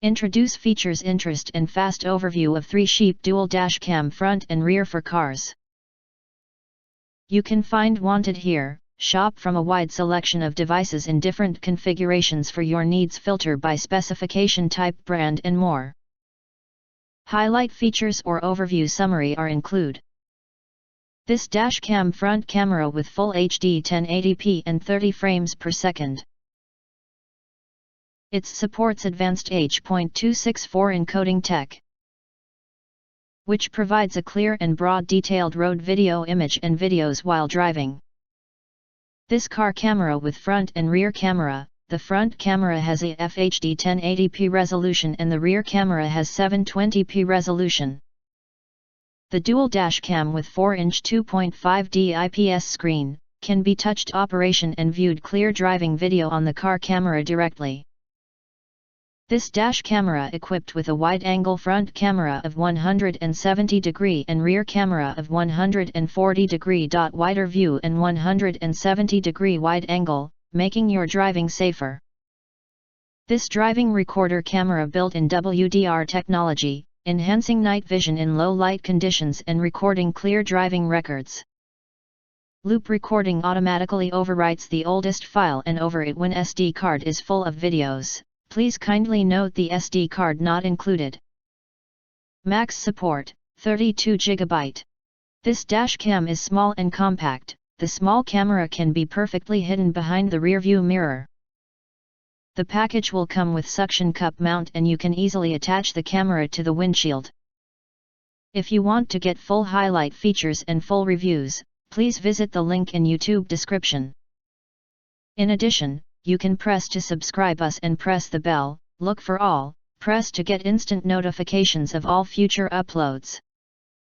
Introduce features. Interest and fast overview of Threesheep dual dash cam front and rear for cars. You can find wanted here. Shop from a wide selection of devices in different configurations for your needs. Filter by specification, type, brand and more. Highlight features or overview summary are include. This dash cam front camera with full HD 1080p and 30 frames per second. It supports advanced H.264 encoding tech, which provides a clear and broad detailed road video image and videos while driving. This car camera with front and rear camera. The front camera has a FHD 1080p resolution and the rear camera has 720p resolution. The dual dash cam with 4-inch 2.5D IPS screen, can be touched operation and viewed clear driving video on the car camera directly. This dash camera equipped with a wide-angle front camera of 170 degree and rear camera of 140 degree. Wider view and 170 degree wide angle, making your driving safer. This driving recorder camera built in WDR technology, enhancing night vision in low light conditions and recording clear driving records. Loop recording automatically overwrites the oldest file and over it when SD card is full of videos. Please kindly note the SD card not included. Max support, 32 GB. This dash cam is small and compact. The small camera can be perfectly hidden behind the rearview mirror. The package will come with suction cup mount and you can easily attach the camera to the windshield. If you want to get full highlight features and full reviews, please visit the link in YouTube description. In addition, you can press to subscribe us and press the bell, look for all, press to get instant notifications of all future uploads.